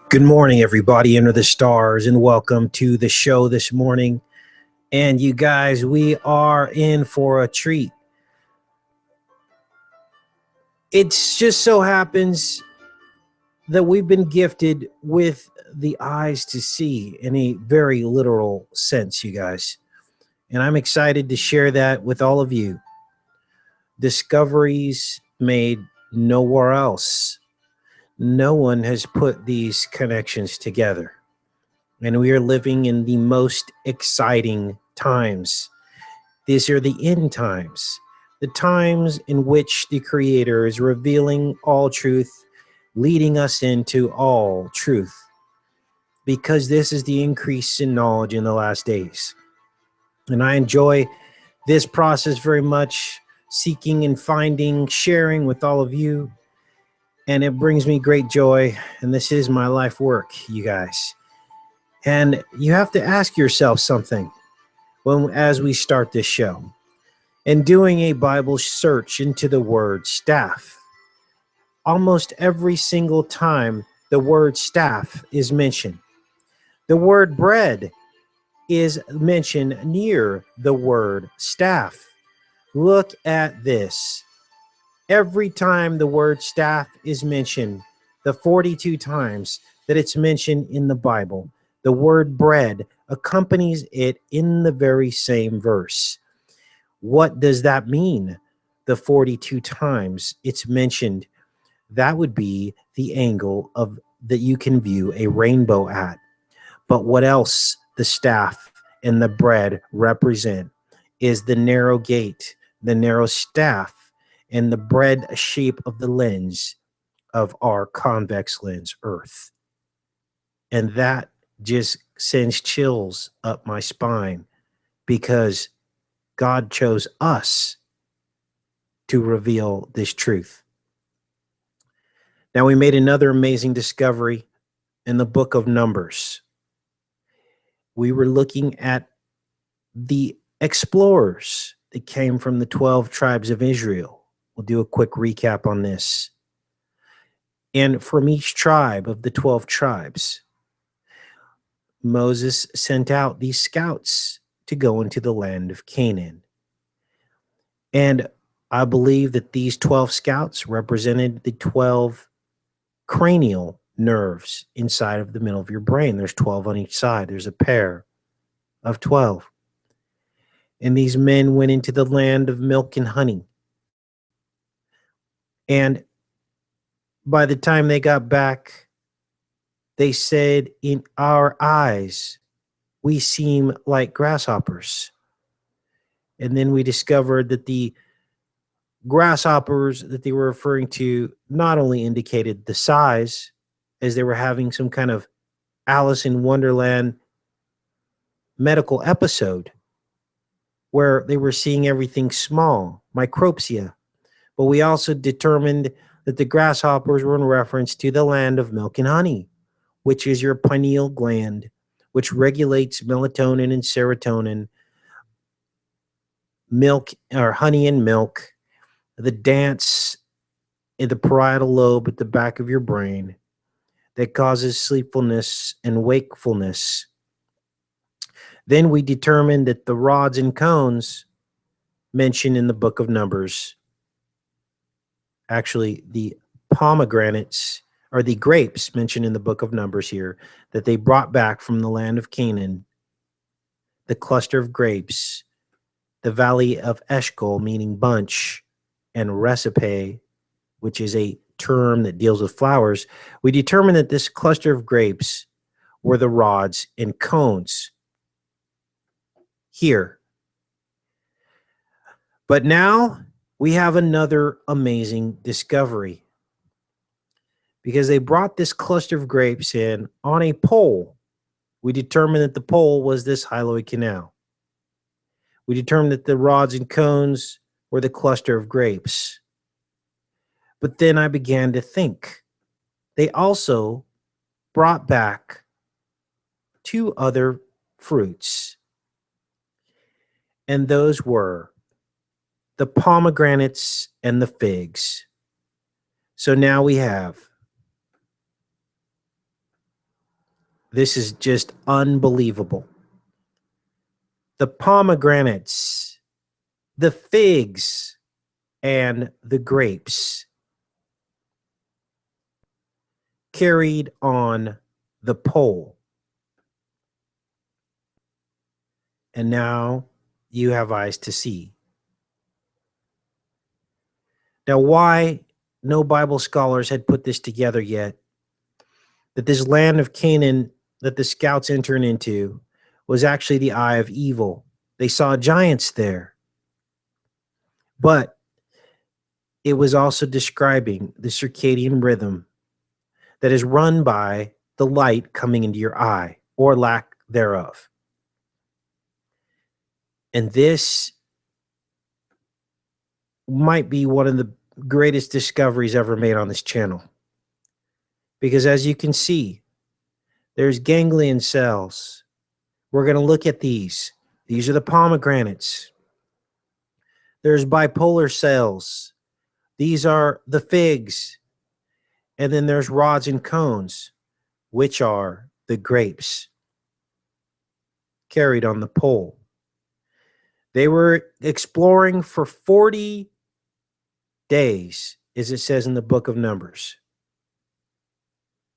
Good morning, everybody under the stars, and welcome to the show this morning. And you guys, we are in for a treat. It just so happens that we've been gifted with the eyes to see in a very literal sense, you guys. And I'm excited to share that with all of you. Discoveries made nowhere else. No one has put these connections together. And we are living in the most exciting times. These are the end times, the times in which the Creator is revealing all truth, leading us into all truth, because this is the increase in knowledge in the last days. And I enjoy this process very much, seeking and finding, sharing with all of you. And it brings me great joy. And this is my life work, you guys. And you have to ask yourself something as we start this show. In doing a Bible search into the word staff, almost every single time the word staff is mentioned, the word bread is mentioned near the word staff. Look at this. Every time the word staff is mentioned, the 42 times that it's mentioned in the Bible, the word bread accompanies it in the very same verse. What does that mean? The 42 times it's mentioned, that would be the angle of that you can view a rainbow at. But what else the staff and the bread represent is the narrow gate, the narrow staff, and the bread shape of the lens of our convex lens, Earth. And that just sends chills up my spine, because God chose us to reveal this truth. Now, we made another amazing discovery in the book of Numbers. We were looking at the explorers that came from the 12 tribes of Israel. We'll do a quick recap on this. And from each tribe of the 12 tribes, Moses sent out these scouts to go into the land of Canaan. And I believe that these 12 scouts represented the 12 cranial nerves inside of the middle of your brain. There's 12 on each side. There's a pair of 12. And these men went into the land of milk and honey. And by the time they got back, they said, in our eyes, we seem like grasshoppers. And then we discovered that the grasshoppers that they were referring to not only indicated the size, as they were having some kind of Alice in Wonderland medical episode where they were seeing everything small, micropsia. But we also determined that the grasshoppers were in reference to the land of milk and honey, which is your pineal gland, which regulates melatonin and serotonin, milk or honey and milk, the dance in the parietal lobe at the back of your brain that causes sleepfulness and wakefulness. Then we determined that the rods and cones mentioned in the book of Numbers, actually the pomegranates or the grapes mentioned in the book of Numbers here, that they brought back from the land of Canaan, the cluster of grapes, the valley of Eshcol, meaning bunch, and recipe, which is a term that deals with flowers, we determined that this cluster of grapes were the rods and cones here. But now we have another amazing discovery, because they brought this cluster of grapes in on a pole. We determined that the pole was this hyaloid canal. We determined that the rods and cones were the cluster of grapes. But then I began to think, they also brought back two other fruits, and those were the pomegranates and the figs. So now we have, this is just unbelievable. The pomegranates, the figs, and the grapes carried on the pole. And now you have eyes to see. Now, why no Bible scholars had put this together yet, that this land of Canaan that the scouts entered into was actually the eye of evil. They saw giants there. But it was also describing the circadian rhythm that is run by the light coming into your eye, or lack thereof. And this might be one of the greatest discoveries ever made on this channel. Because as you can see, there's ganglion cells. We're going to look at these. These are the pomegranates. There's bipolar cells. These are the figs. And then there's rods and cones, which are the grapes carried on the pole. They were exploring for 40 days, as it says in the book of Numbers.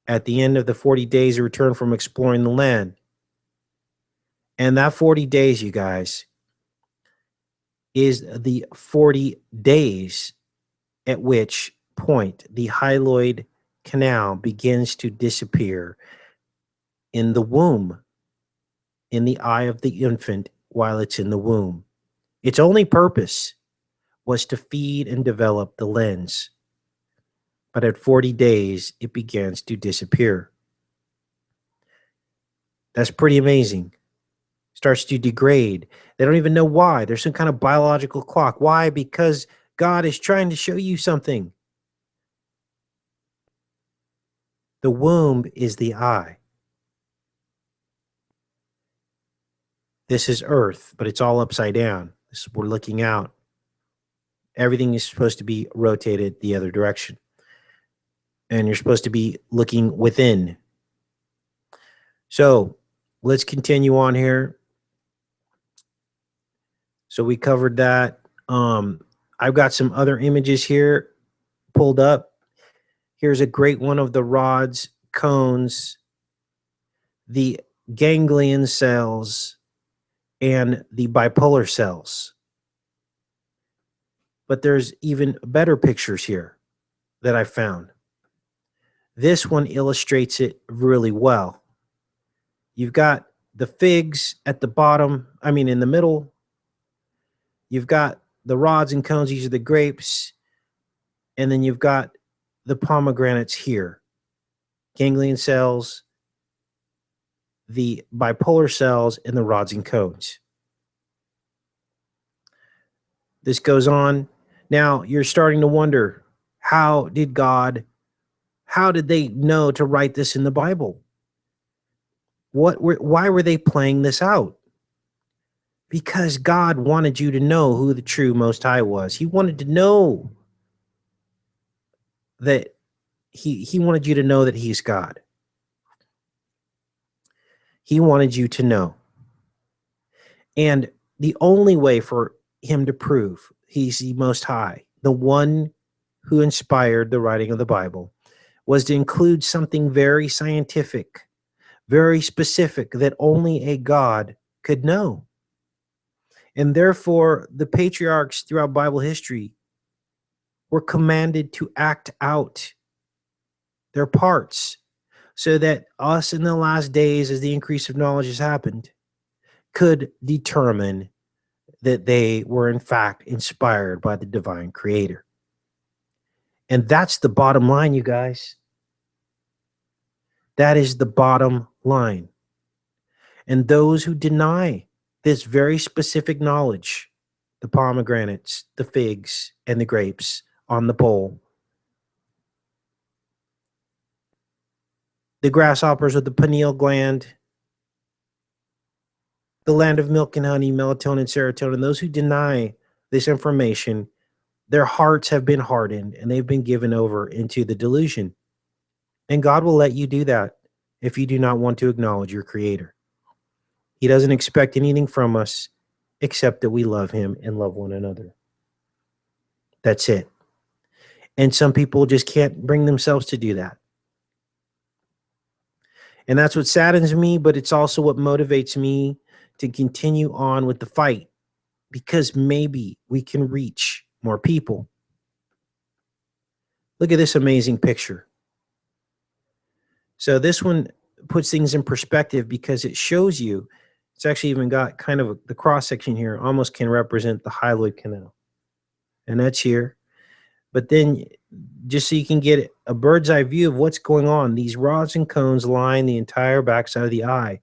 At the end of the 40 days, they returned from exploring the land. And that 40 days, you guys, is the 40 days at which point the hyaloid canal begins to disappear in the womb, in the eye of the infant while it's in the womb. Its only purpose was to feed and develop the lens. But at 40 days, it begins to disappear. That's pretty amazing. Starts to degrade. They don't even know why. There's some kind of biological clock. Why? Because God is trying to show you something. The womb is the eye. This is Earth, but it's all upside down. We're looking out. Everything is supposed to be rotated the other direction. And you're supposed to be looking within. So let's continue on here. So we covered that. I've got some other images here pulled up. Here's a great one of the rods, cones, the ganglion cells, and the bipolar cells. But there's even better pictures here that I found. This one illustrates it really well. You've got the figs at the bottom, in the middle. You've got the rods and cones, these are the grapes. And then you've got the pomegranates here. Ganglion cells, the bipolar cells, and the rods and cones. This goes on. Now you're starting to wonder, how did they know to write this in the Bible? Why were they playing this out? Because God wanted you to know who the true Most High was. He wanted to know that he wanted you to know that he's God. He wanted you to know. And the only way for him to prove he's the Most High, the one who inspired the writing of the Bible, was to include something very scientific, very specific that only a God could know. And therefore, the patriarchs throughout Bible history were commanded to act out their parts so that us in the last days, as the increase of knowledge has happened, could determine that they were in fact inspired by the divine creator. And that's the bottom line, you guys. That is the bottom line. And those who deny this very specific knowledge, the pomegranates, the figs, and the grapes on the pole, the grasshoppers with the pineal gland, the land of milk and honey, melatonin, serotonin, those who deny this information, their hearts have been hardened and they've been given over into the delusion. And God will let you do that if you do not want to acknowledge your creator. He doesn't expect anything from us except that we love him and love one another. That's it. And some people just can't bring themselves to do that. And that's what saddens me, but it's also what motivates me to continue on with the fight, because maybe we can reach more people. Look at this amazing picture. So this one puts things in perspective because it shows you, it's actually even got kind of the cross section here, almost can represent the hyaloid canal. And that's here. But then just so you can get a bird's eye view of what's going on, these rods and cones line the entire backside of the eye.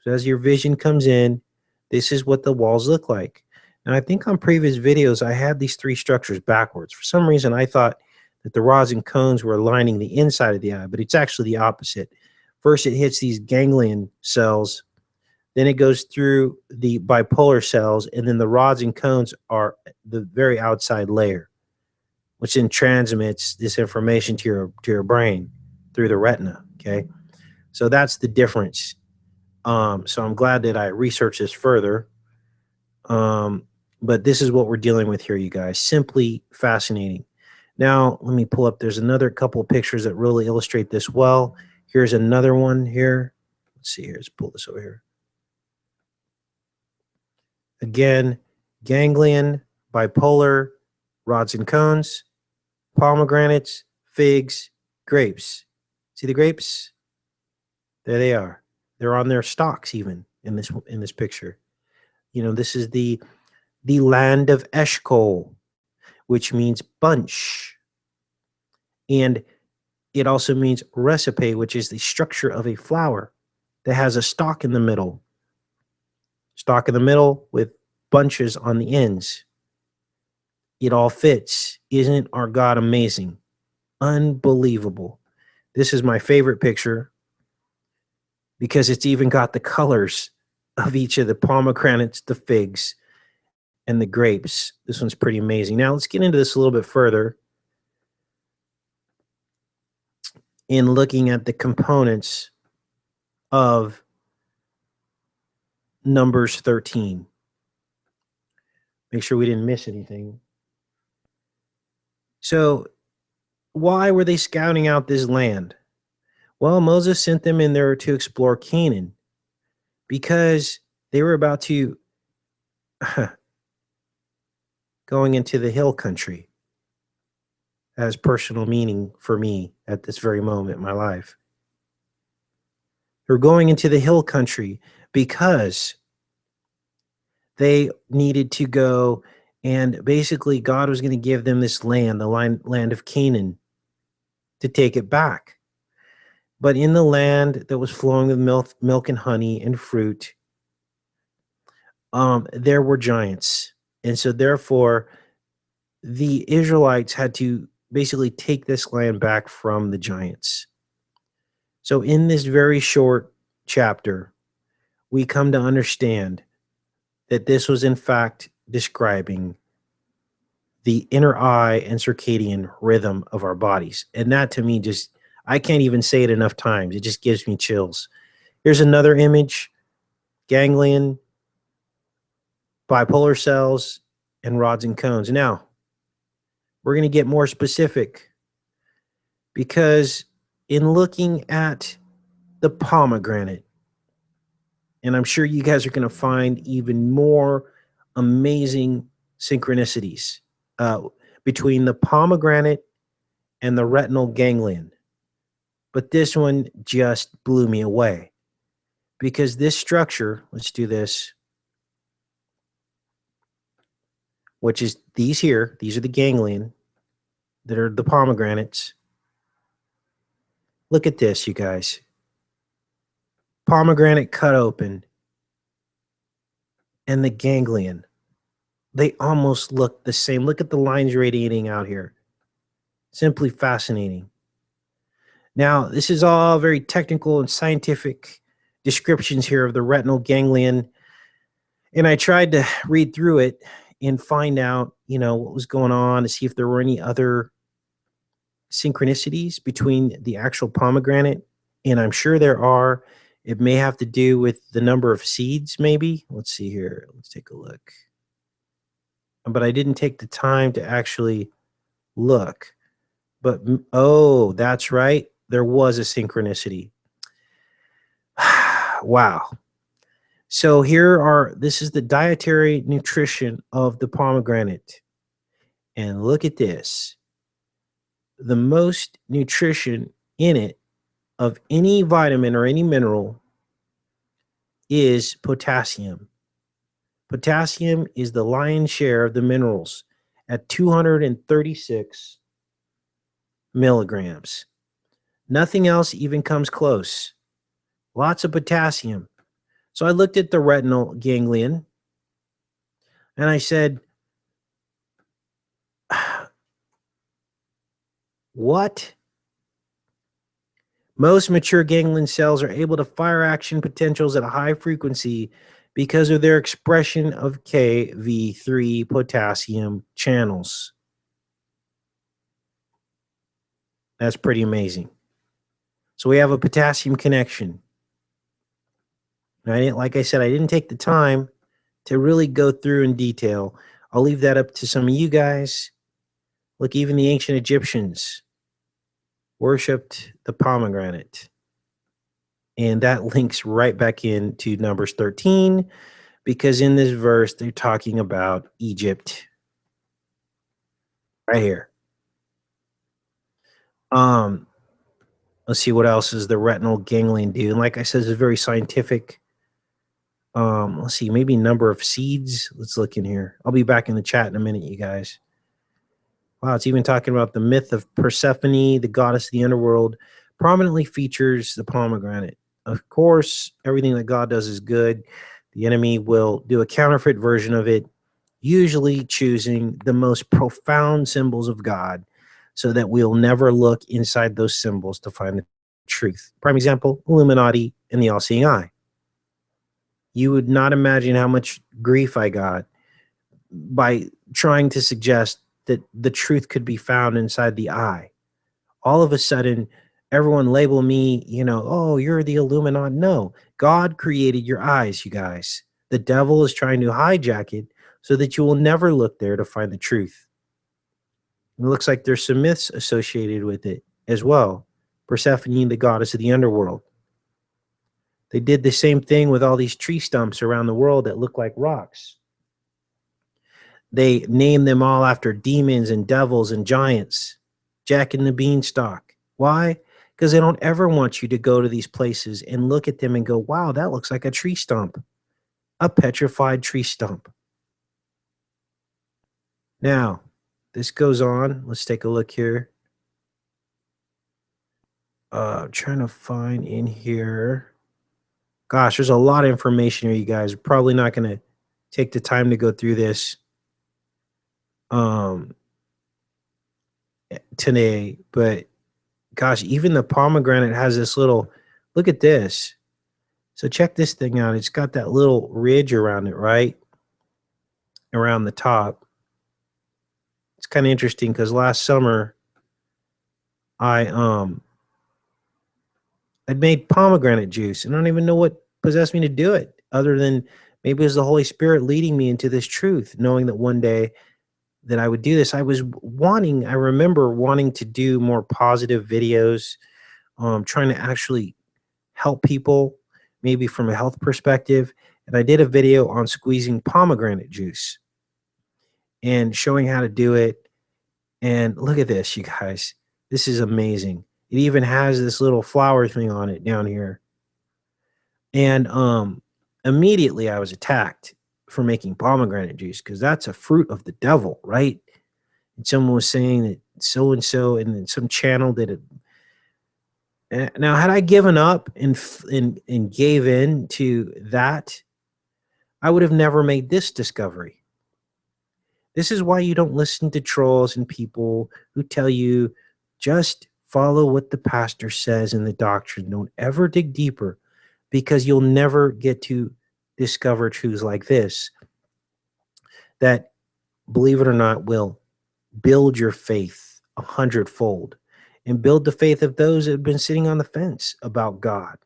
So as your vision comes in, this is what the walls look like. And I think on previous videos, I had these three structures backwards. For some reason, I thought that the rods and cones were lining the inside of the eye, but it's actually the opposite. First, it hits these ganglion cells. Then it goes through the bipolar cells, and then the rods and cones are the very outside layer, which then transmits this information to your brain through the retina. Okay, so that's the difference. So I'm glad that I researched this further. But this is what we're dealing with here, you guys. Simply fascinating. Now let me pull up. There's another couple of pictures that really illustrate this well. Here's another one here. Let's see here. Let's pull this over here. Again, ganglion, bipolar, rods and cones, pomegranates, figs, grapes. See the grapes? There they are. They're on their stalks even in this picture. You know, this is the land of Eshkol, which means bunch. And it also means recipe, which is the structure of a flower that has a stalk in the middle. Stalk in the middle with bunches on the ends. It all fits. Isn't our God amazing? Unbelievable. This is my favorite picture because it's even got the colors of each of the pomegranates, the figs, and the grapes. This one's pretty amazing. Now let's get into this a little bit further in looking at the components of Numbers 13. Make sure we didn't miss anything. So why were they scouting out this land? Well, Moses sent them in there to explore Canaan because they were about to going into the hill country. Has personal meaning for me at this very moment in my life. They're going into the hill country because they needed to go, and basically God was going to give them this land, the land of Canaan, to take it back. But in the land that was flowing with milk and honey and fruit, there were giants. And so therefore, the Israelites had to basically take this land back from the giants. So in this very short chapter, we come to understand that this was in fact describing the inner eye and circadian rhythm of our bodies. And that to me just, I can't even say it enough times. It just gives me chills. Here's another image, ganglion, bipolar cells, and rods and cones. Now, we're going to get more specific because in looking at the pomegranate. And I'm sure you guys are going to find even more amazing synchronicities uh, between the pomegranate and the retinal ganglion. But this one just blew me away because this structure, let's do this, which is these here, these are the ganglion that are the pomegranates. Look at this, you guys. Pomegranate cut open and the ganglion. They almost look the same. Look at the lines radiating out here. Simply fascinating. Now, this is all very technical and scientific descriptions here of the retinal ganglion. And I tried to read through it and find out, what was going on, to see if there were any other synchronicities between the actual pomegranate. And I'm sure there are. It may have to do with the number of seeds, maybe. Let's see here. Let's take a look. But I didn't take the time to actually look. But, oh, that's right. There was a synchronicity. Wow. So this is the dietary nutrition of the pomegranate. And look at this. The most nutrition in it of any vitamin or any mineral is potassium. Potassium is the lion's share of the minerals at 236 milligrams. Nothing else even comes close. Lots of potassium. So I looked at the retinal ganglion and I said, what? Most mature ganglion cells are able to fire action potentials at a high frequency because of their expression of Kv3 potassium channels. That's pretty amazing. So we have a potassium connection. Like I said, I didn't take the time to really go through in detail. I'll leave that up to some of you guys. Look, even the ancient Egyptians worshipped the pomegranate. And that links right back into Numbers 13, because in this verse, they're talking about Egypt. Right here. Let's see what else is the retinal ganglion do. And like I said, it's very scientific. Let's see, maybe number of seeds. Let's look in here. I'll be back in the chat in a minute, you guys. Wow, it's even talking about the myth of Persephone, the goddess of the underworld, prominently features the pomegranate. Of course, everything that God does is good. The enemy will do a counterfeit version of it, usually choosing the most profound symbols of God so that we'll never look inside those symbols to find the truth. Prime example, Illuminati and the all-seeing eye. You would not imagine how much grief I got by trying to suggest that the truth could be found inside the eye. All of a sudden, everyone label me, oh, you're the Illuminati. No, God created your eyes, you guys. The devil is trying to hijack it so that you will never look there to find the truth. It looks like there's some myths associated with it as well. Persephone, the goddess of the underworld. They did the same thing with all these tree stumps around the world that look like rocks. They named them all after demons and devils and giants. Jack and the Beanstalk. Why? Because they don't ever want you to go to these places and look at them and go, wow, that looks like a tree stump. A petrified tree stump. Now, this goes on. Let's take a look here. I'm trying to find in here. Gosh, there's a lot of information here, you guys. We're probably not going to take the time to go through this today, but gosh, even the pomegranate has this little, look at this. So check this thing out. It's got that little ridge around it, right? Around the top. It's kind of interesting because last summer I'd made pomegranate juice, and I don't even know what possessed me to do it, other than maybe it was the Holy Spirit leading me into this truth, knowing that one day that I would do this. I remember wanting to do more positive videos trying to actually help people, maybe from a health perspective. And I did a video on squeezing pomegranate juice and showing how to do it. And look at this, you guys. This is amazing. It even has this little flower thing on it down here. And immediately I was attacked for making pomegranate juice because that's a fruit of the devil, right? And someone was saying that so and so, and then some channel did it. Now, had I given up and gave in to that, I would have never made this discovery. This is why you don't listen to trolls and people who tell you just follow what the pastor says in the doctrine. Don't ever dig deeper, because you'll never get to discover truths like this that, believe it or not, will build your faith 100-fold and build the faith of those that have been sitting on the fence about God.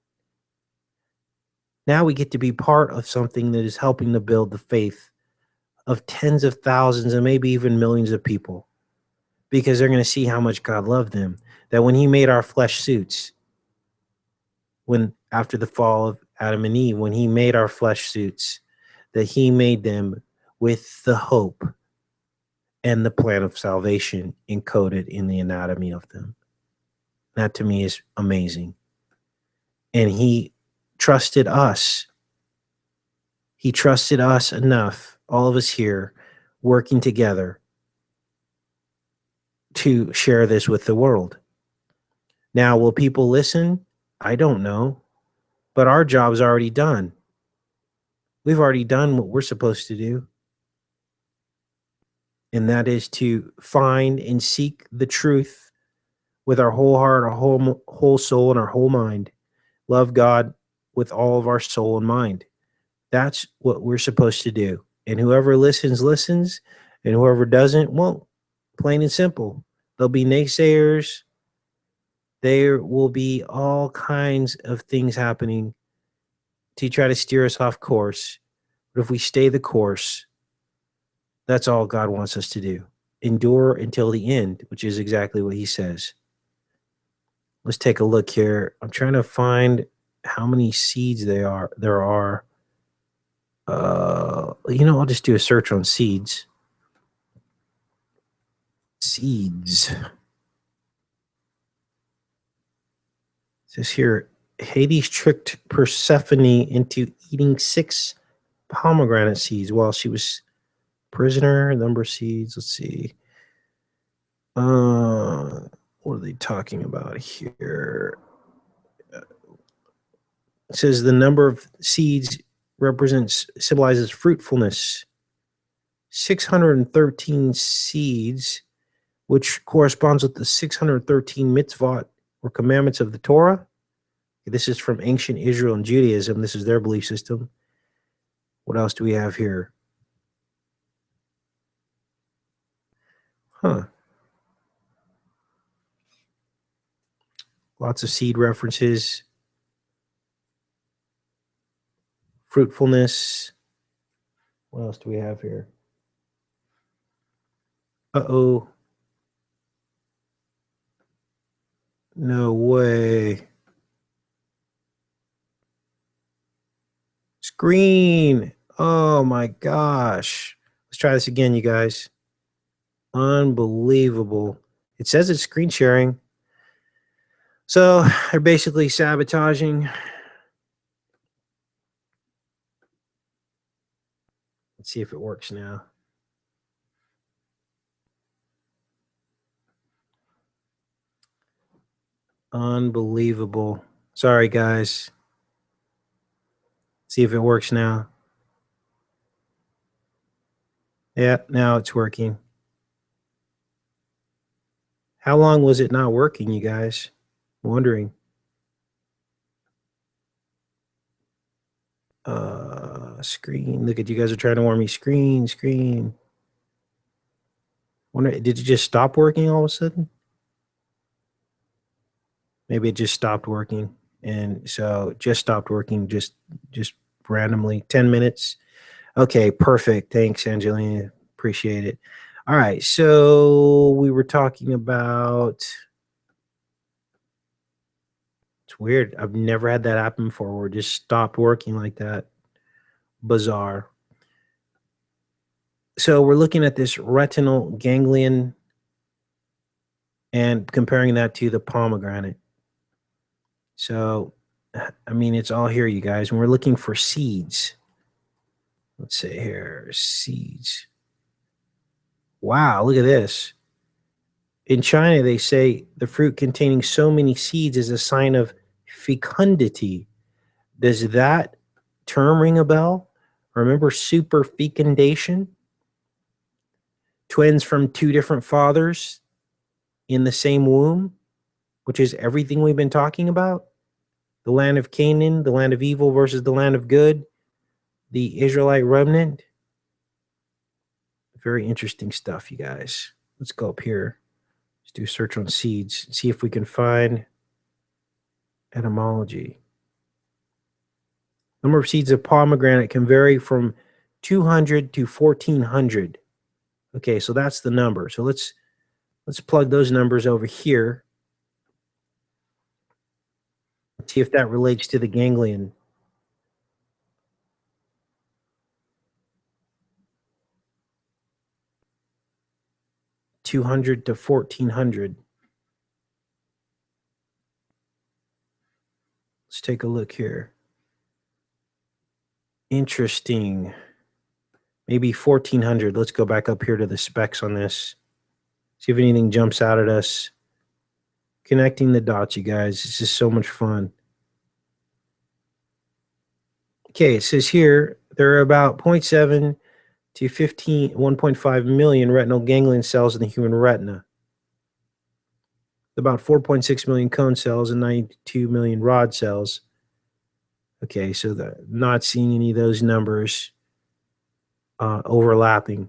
Now we get to be part of something that is helping to build the faith of tens of thousands and maybe even millions of people, because they're going to see how much God loved them. That when he made our flesh suits, when after the fall of Adam and Eve, when he made our flesh suits, that he made them with the hope and the plan of salvation encoded in the anatomy of them. That to me is amazing. And he trusted us. He trusted us enough, all of us here, working together to share this with the world. Now, will people listen? I don't know. But our job's already done. We've already done what we're supposed to do. And that is to find and seek the truth with our whole heart, our whole soul, and our whole mind. Love God with all of our soul and mind. That's what we're supposed to do. And whoever listens, listens. And whoever doesn't, won't. Plain and simple. There'll be naysayers. There will be all kinds of things happening to try to steer us off course. But if we stay the course, that's all God wants us to do. Endure until the end, which is exactly what he says. Let's take a look here. I'm trying to find how many seeds there are. I'll just do a search on seeds. Seeds. It says here, Hades tricked Persephone into eating 6 pomegranate seeds while she was prisoner. Number of seeds. Let's see. What are they talking about here? It says the number of seeds symbolizes fruitfulness. 613 seeds, which corresponds with the 613 mitzvot or commandments of the Torah. This is from ancient Israel and Judaism. This is their belief system. What else do we have here? Lots of seed references. Fruitfulness. What else do we have here? Uh-oh. No way. Screen. Oh my gosh. Let's try this again, you guys. Unbelievable. It says it's screen sharing. So they're basically sabotaging. Let's see if it works now. Unbelievable. Sorry, guys. See if it works now. Yeah, now it's working. How long was it not working, you guys? I'm wondering. Screen. Look at you guys are trying to warn me. Screen. Wonder, did it just stop working all of a sudden? Maybe it just stopped working. And so it just stopped working just randomly. 10 minutes. Okay, perfect. Thanks, Angelina. Appreciate it. All right. So we were talking about It's weird. I've never had that happen before where it just stopped working like that. Bizarre. So we're looking at this retinal ganglion and comparing that to the pomegranate. So, I mean, it's all here, you guys. And we're looking for seeds. Let's say here, seeds. Wow, look at this. In China, they say the fruit containing so many seeds is a sign of fecundity. Does that term ring a bell? Remember superfecundation? Twins from two different fathers in the same womb, which is everything we've been talking about. The land of Canaan, the land of evil versus the land of good, the Israelite remnant. Very interesting stuff, you guys. Let's go up here. Let's do a search on seeds. See if we can find etymology. Number of seeds of pomegranate can vary from 200 to 1400. Okay, so that's the number. So let's plug those numbers over here. See if that relates to the ganglion. (200 to 1400). Let's take a look here. Interesting. Maybe 1400. Let's go back up here to the specs on this. See if anything jumps out at us. Connecting the dots, you guys. This is so much fun. Okay, it says here there are about 0.7 to 1.5 million retinal ganglion cells in the human retina. About 4.6 million cone cells and 92 million rod cells. Okay, so not seeing any of those numbers overlapping.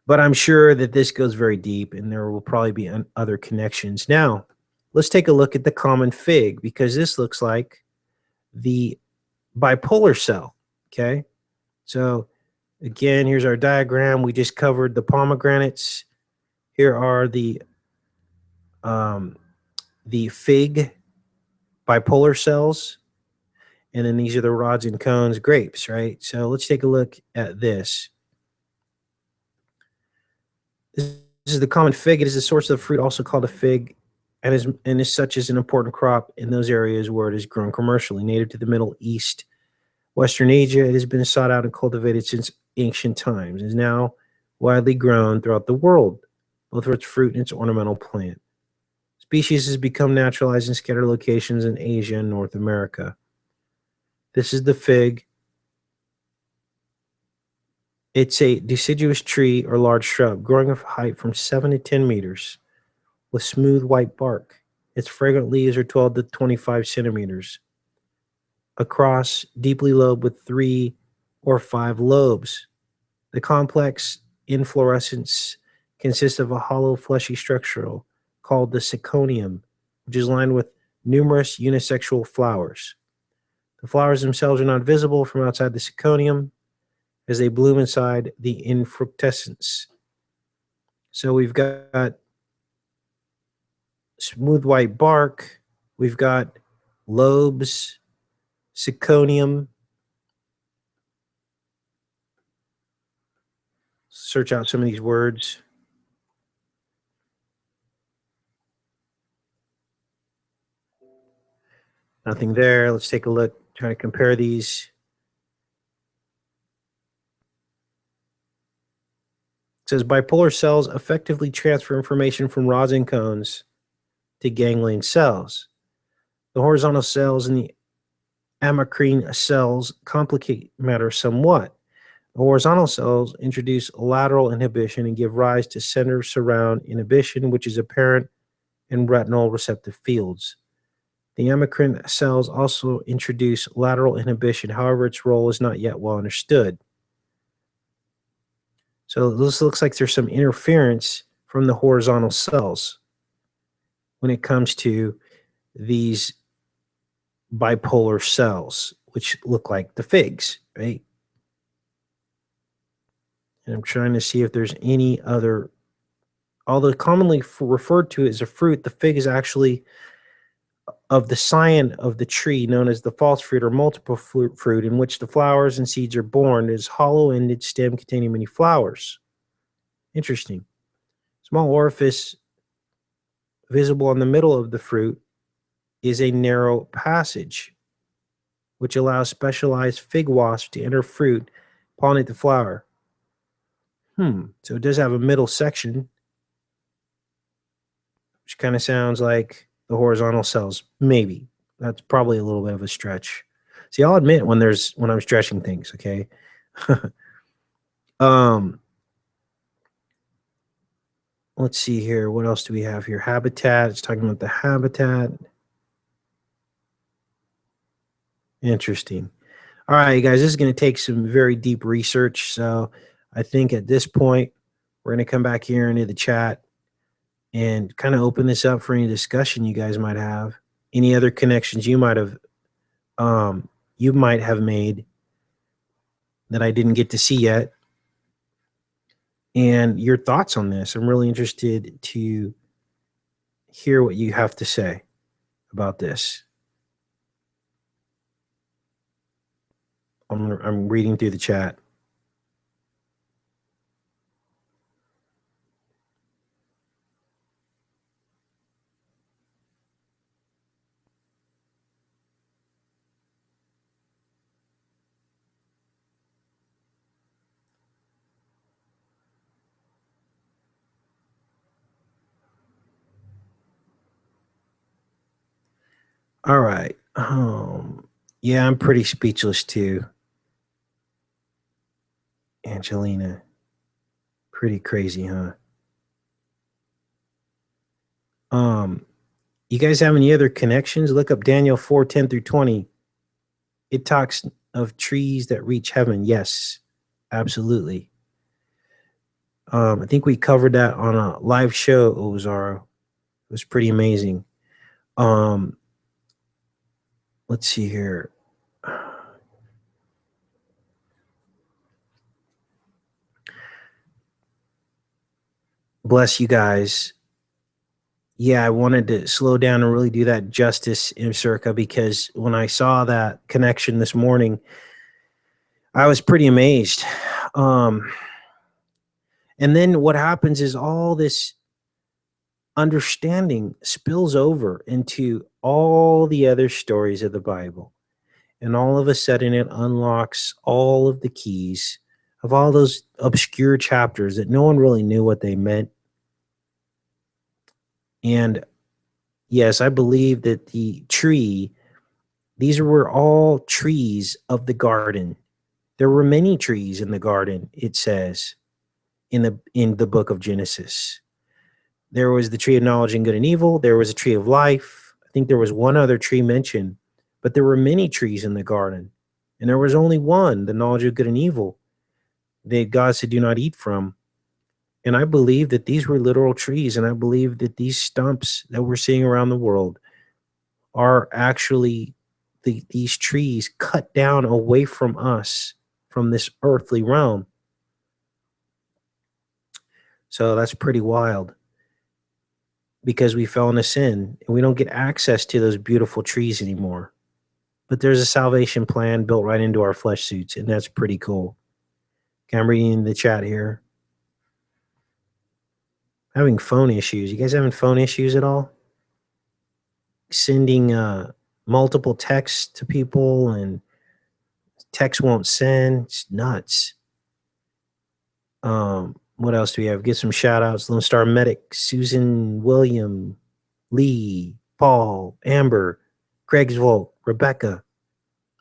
But I'm sure that this goes very deep and there will probably be other connections. Now, let's take a look at the common fig because this looks like the bipolar cell. Okay, so again, here's our diagram. We just covered the pomegranates. Here are the fig bipolar cells. And then these are the rods and cones grapes, right? So let's take a look at this. This is the common fig. It is a source of fruit, also called a fig, and is such as an important crop in those areas where it is grown commercially. Native to the Middle East, Western Asia, it has been sought out and cultivated since ancient times. It is now widely grown throughout the world, both for its fruit and its ornamental plant. Species has become naturalized in scattered locations in Asia and North America. This is the fig. It's a deciduous tree or large shrub growing of height from 7 to 10 meters with smooth white bark. Its fragrant leaves are 12 to 25 centimeters across, deeply lobed with 3 or 5 lobes. The complex inflorescence consists of a hollow fleshy structure called the syconium, which is lined with numerous unisexual flowers. The flowers themselves are not visible from outside the syconium as they bloom inside the infructescence. So we've got smooth white bark, we've got lobes, syconium. Search out some of these words. Nothing there. Let's take a look, try to compare these. It says bipolar cells effectively transfer information from rods and cones to ganglion cells. The horizontal cells and the amacrine cells complicate matters somewhat. The horizontal cells introduce lateral inhibition and give rise to center surround inhibition, which is apparent in retinal receptive fields. The amacrine cells also introduce lateral inhibition. However, its role is not yet well understood. So this looks like there's some interference from the horizontal cells when it comes to these bipolar cells, which look like the figs, right? And I'm trying to see if there's any other, although commonly referred to as a fruit, the fig is actually of the scion of the tree known as the false fruit or multiple fruit, in which the flowers and seeds are born. It is hollow-ended stem containing many flowers. Interesting. Small orifice visible in the middle of the fruit is a narrow passage, which allows specialized fig wasps to enter fruit, pollinate the flower. So it does have a middle section, which kind of sounds like the horizontal cells. Maybe. That's probably a little bit of a stretch. See, I'll admit when I'm stretching things, okay? Let's see here. What else do we have here? Habitat. It's talking about the habitat. Interesting. All right, guys, this is going to take some very deep research. So I think at this point, we're going to come back here into the chat and kind of open this up for any discussion you guys might have. Any other connections you might have made that I didn't get to see yet. And your thoughts on this. I'm really interested to hear what you have to say about this. I'm reading through the chat. All right. Yeah, I'm pretty speechless too. Angelina. Pretty crazy, huh? You guys have any other connections? Look up Daniel 4:10 through 20. It talks of trees that reach heaven. Yes, absolutely. I think we covered that on a live show, Ozaro. It was pretty amazing. Let's see here. Bless you guys. Yeah, I wanted to slow down and really do that justice in Circa, because when I saw that connection this morning, I was pretty amazed. And then what happens is all this understanding spills over into all the other stories of the Bible. And all of a sudden it unlocks all of the keys of all those obscure chapters that no one really knew what they meant. And yes, I believe that the tree, these were all trees of the garden. There were many trees in the garden, it says in the book of Genesis. There was the tree of knowledge and good and evil. There was a tree of life. I think there was one other tree mentioned, but there were many trees in the garden. And there was only one, the knowledge of good and evil, that God said, do not eat from. And I believe that these were literal trees. And I believe that these stumps that we're seeing around the world are actually these trees cut down away from us, from this earthly realm. So that's pretty wild, because we fell into sin and we don't get access to those beautiful trees anymore. But there's a salvation plan built right into our flesh suits, and that's pretty cool. Okay, I'm reading the chat here. Having phone issues. You guys having phone issues at all? Sending multiple texts to people and text won't send. It's nuts. What else do we have? Get some shout outs. Lone Star Medic, Susan, William, Lee, Paul, Amber, Craig's Volt, Rebecca.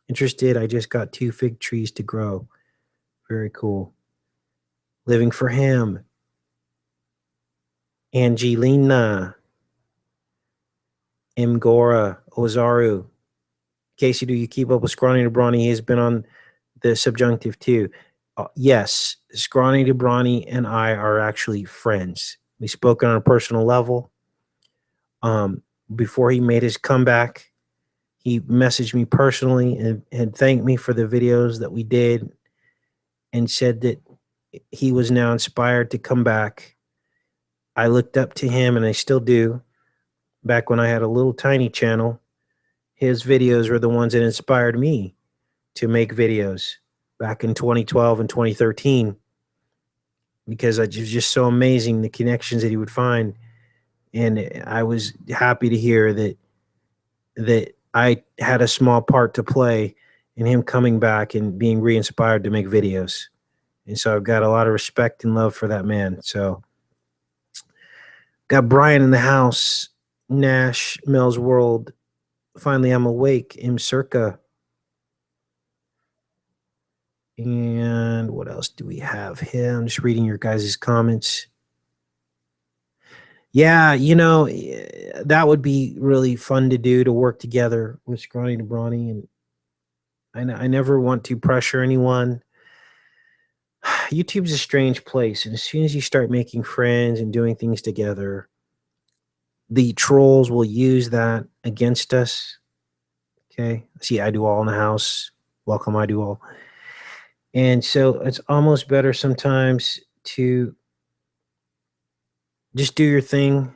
Interested? I just got 2 fig trees to grow. Very cool. Living for him. Angelina, Mgora, Ozaru. Casey, do you keep up with Scrawny DeBrawny? He has been on the subjunctive too. Yes, Scrawny DeBrawny and I are actually friends. We spoke on a personal level. Before he made his comeback, he messaged me personally and thanked me for the videos that we did, and said that he was now inspired to come back. I looked up to him, and I still do. Back when I had a little tiny channel, his videos were the ones that inspired me to make videos back in 2012 and 2013 because it was just so amazing the connections that he would find, and I was happy to hear that I had a small part to play in him coming back and being re-inspired to make videos. And so I've got a lot of respect and love for that man. So got Brian in the house. Nash, Mel's World. Finally, I'm awake. M Circa. And what else do we have here? I'm just reading your guys' comments. Yeah, that would be really fun to do, to work together with Scrawny to Brawny. And I never want to pressure anyone. YouTube's a strange place. And as soon as you start making friends and doing things together, the trolls will use that against us. Okay. See, I do all in the house. Welcome, I do all. And so it's almost better sometimes to just do your thing.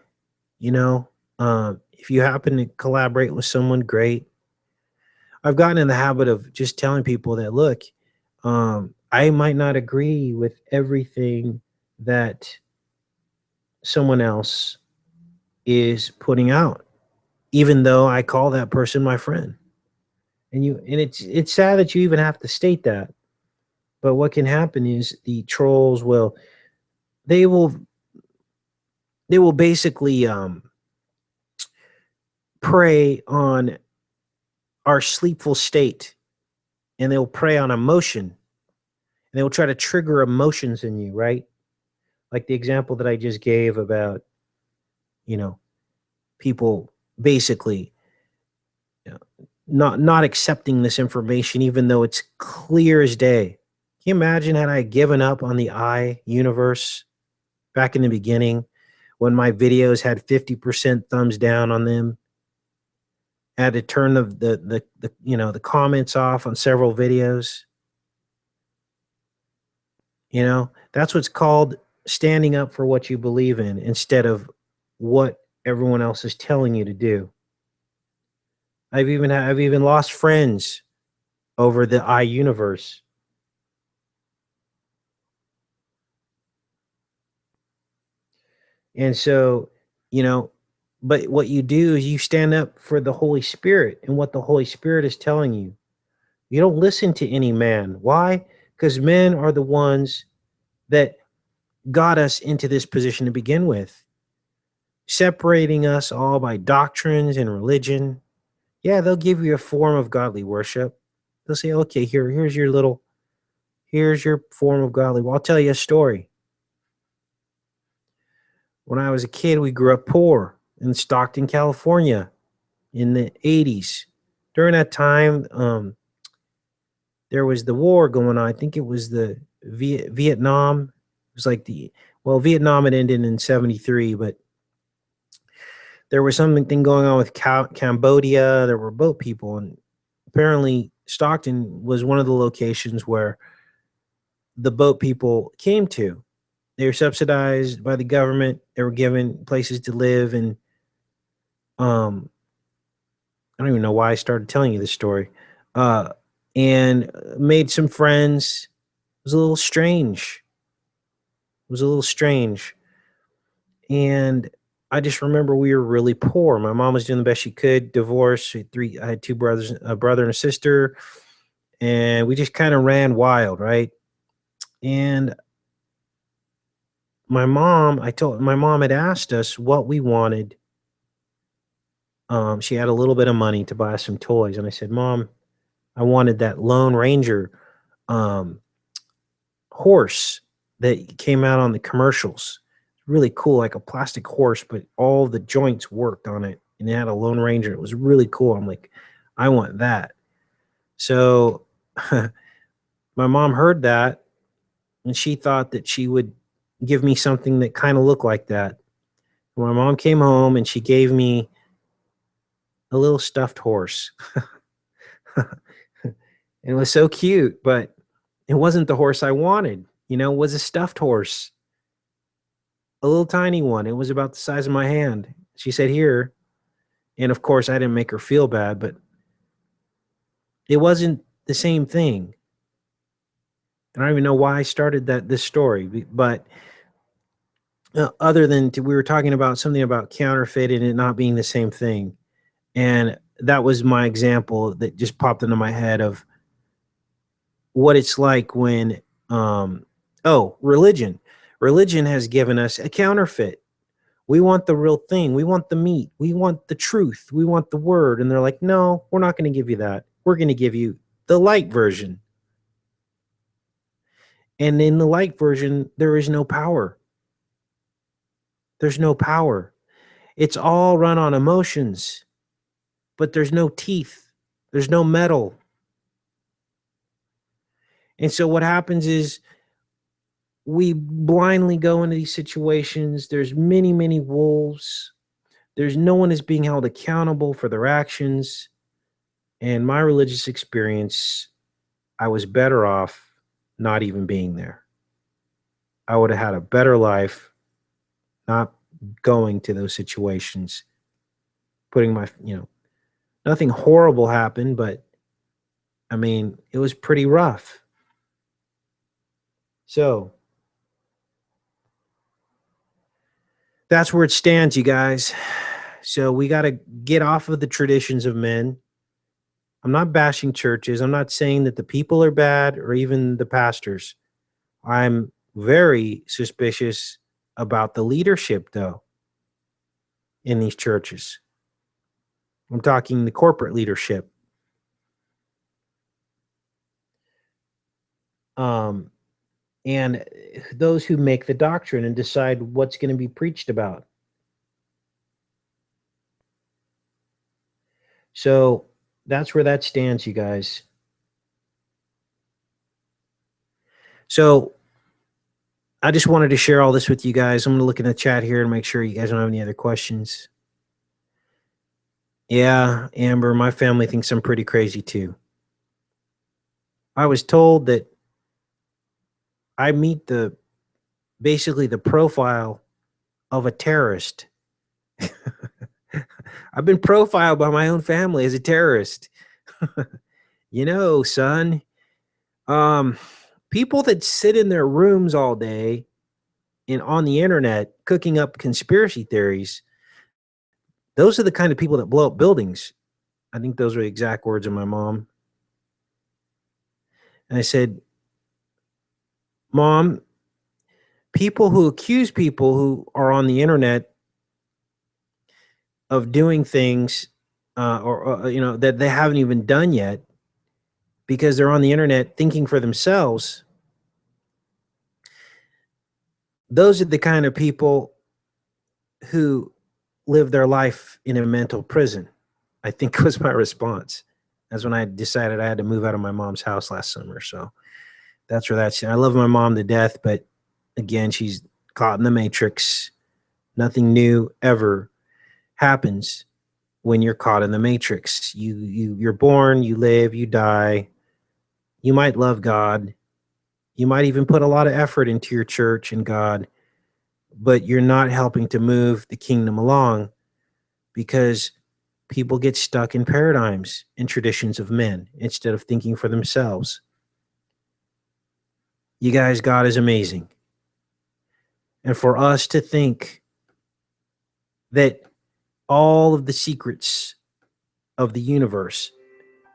If you happen to collaborate with someone, great. I've gotten in the habit of just telling people that, look, I might not agree with everything that someone else is putting out, even though I call that person my friend. And it's sad that you even have to state that. But what can happen is the trolls will basically prey on our sleepful state, and they'll prey on emotion, and they'll try to trigger emotions in you, right? Like the example that I just gave about, people basically not accepting this information, even though it's clear as day. Can you imagine had I given up on the I universe back in the beginning when my videos had 50% thumbs down on them? I had to turn the comments off on several videos. That's what's called standing up for what you believe in instead of what everyone else is telling you to do. I've even lost friends over the I universe. And so, but what you do is you stand up for the Holy Spirit and what the Holy Spirit is telling you. You don't listen to any man. Why? Because men are the ones that got us into this position to begin with, separating us all by doctrines and religion. Yeah, they'll give you a form of godly worship. They'll say, okay, here's your form of godly. Well, I'll tell you a story. When I was a kid, we grew up poor in Stockton, California in the 80s. During that time, there was the war going on. I think it was the Vietnam. It was like Vietnam had ended in 73, but there was something going on with Cambodia. There were boat people, and apparently Stockton was one of the locations where the boat people came to. They were subsidized by the government. They were given places to live, and I don't even know why I started telling you this story. And made some friends. It was a little strange. And I just remember we were really poor. My mom was doing the best she could. Divorced. I had two brothers, a brother and a sister, and we just kind of ran wild, right? And my mom had asked us what we wanted. She had a little bit of money to buy us some toys, and I said, Mom, I wanted that Lone Ranger horse that came out on the commercials. Really cool, like a plastic horse, but all the joints worked on it, and it had a Lone Ranger. It was really cool. I'm like, I want that. So my mom heard that, and she thought that she would give me something that kind of looked like that. My mom came home and she gave me a little stuffed horse. It was so cute, but it wasn't the horse I wanted. It was a stuffed horse, a little tiny one. It was about the size of my hand. She said, here. And of course, I didn't make her feel bad, but It wasn't the same thing. I don't even know why I started this story, but other than we were talking about something about counterfeit and it not being the same thing. And that was my example that just popped into my head of what it's like when, religion. Religion has given us a counterfeit. We want the real thing. We want the meat. We want the truth. We want the word. And they're like, no, we're not going to give you that. We're going to give you the light version. And in the light version, there is no power. There's no power. It's all run on emotions, but there's no teeth. There's no metal. And so what happens is we blindly go into these situations. There's many, many wolves. There's no one is being held accountable for their actions. And my religious experience, I was better off not even being there. I would have had a better life not going to those situations, putting my, nothing horrible happened, but I mean, it was pretty rough. So that's where it stands, you guys. So we got to get off of the traditions of men. I'm not bashing churches. I'm not saying that the people are bad or even the pastors. I'm very suspicious about the leadership, though, in these churches. I'm talking the corporate leadership. And those who make the doctrine and decide what's going to be preached about. So that's where that stands, you guys. So I just wanted to share all this with you guys. I'm going to look in the chat here and make sure you guys don't have any other questions. Yeah, Amber, my family thinks I'm pretty crazy too. I was told that I meet basically the profile of a terrorist. I've been profiled by my own family as a terrorist. Son, people that sit in their rooms all day and on the internet cooking up conspiracy theories, those are the kind of people that blow up buildings. I think those are the exact words of my mom. And I said, Mom, people who accuse people who are on the internet of doing things that they haven't even done yet because they're on the internet thinking for themselves, those are the kind of people who live their life in a mental prison, I think was my response. That's when I decided I had to move out of my mom's house last summer. So that's where that's. I love my mom to death, but again, she's caught in the matrix. Nothing new ever happens when you're caught in the matrix. You're born, you live, you die. You might love God. You might even put a lot of effort into your church and God, but you're not helping to move the kingdom along because people get stuck in paradigms and traditions of men instead of thinking for themselves. You guys, God is amazing. And for us to think that all of the secrets of the universe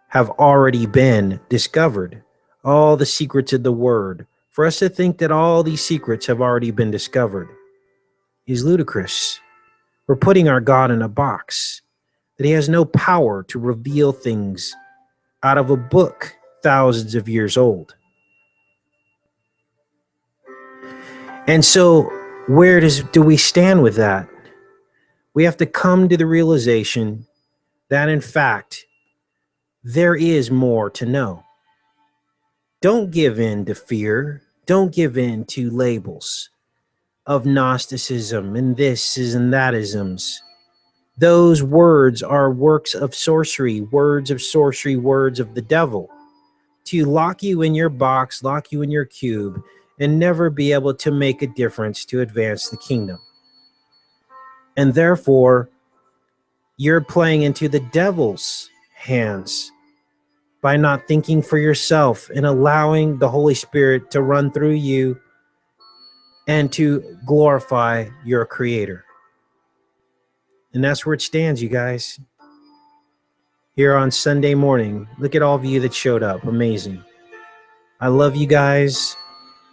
have already been discovered, all the secrets of the word, for us to think that all these secrets have already been discovered is ludicrous. We're putting our God in a box, that he has no power to reveal things out of a book thousands of years old. And so where do we stand with that? We have to come to the realization that in fact, there is more to know. Don't give in to fear. Don't give in to labels of Gnosticism and this and that isms. Those words are works of sorcery, words of sorcery, words of the devil, to lock you in your box, lock you in your cube, and never be able to make a difference to advance the kingdom. And therefore, you're playing into the devil's hands. by not thinking for yourself and allowing the Holy Spirit to run through you and to glorify your Creator. And that's where it stands, you guys. Here on Sunday morning, look at all of you that showed up. Amazing. I love you guys.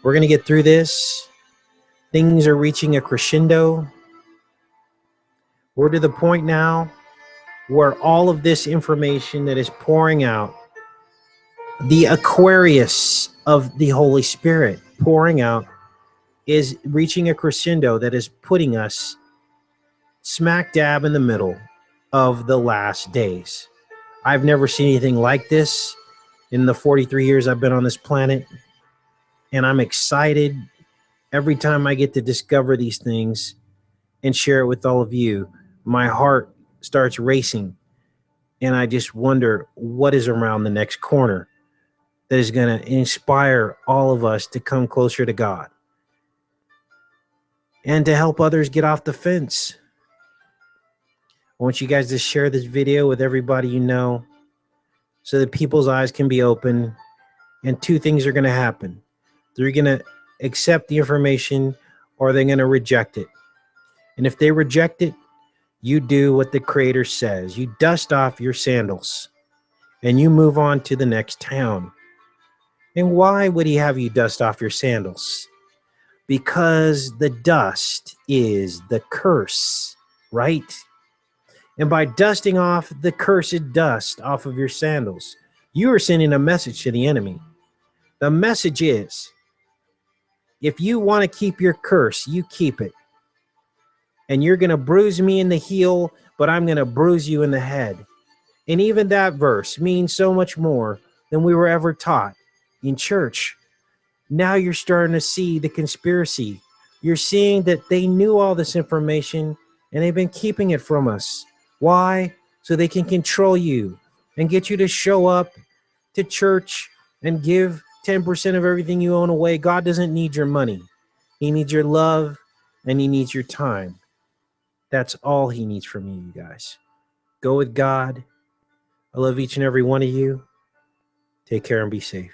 We're going to get through this. Things are reaching a crescendo. We're to the point now where all of this information that is pouring out, the Aquarius of the Holy Spirit pouring out, is reaching a crescendo that is putting us smack dab in the middle of the last days. I've never seen anything like this in the 43 years I've been on this planet, and I'm excited every time I get to discover these things and share it with all of you. My heart starts racing, and I just wonder what is around the next corner that is going to inspire all of us to come closer to God and to help others get off the fence. I want you guys to share this video with everybody you know so that people's eyes can be open. And two things are going to happen. They're going to accept the information or they're going to reject it. And if they reject it, you do what the Creator says. You dust off your sandals and you move on to the next town. And why would He have you dust off your sandals? Because the dust is the curse, right? And by dusting off the cursed dust off of your sandals, you are sending a message to the enemy. The message is, if you want to keep your curse, you keep it. And you're going to bruise me in the heel, but I'm going to bruise you in the head. And even that verse means so much more than we were ever taught in church. Now you're starting to see the conspiracy. You're seeing that they knew all this information and they've been keeping it from us. Why? So they can control you and get you to show up to church and give 10% of everything you own away. God doesn't need your money. He needs your love and He needs your time. That's all He needs from you, you guys. Go with God. I love each and every one of you. Take care and be safe.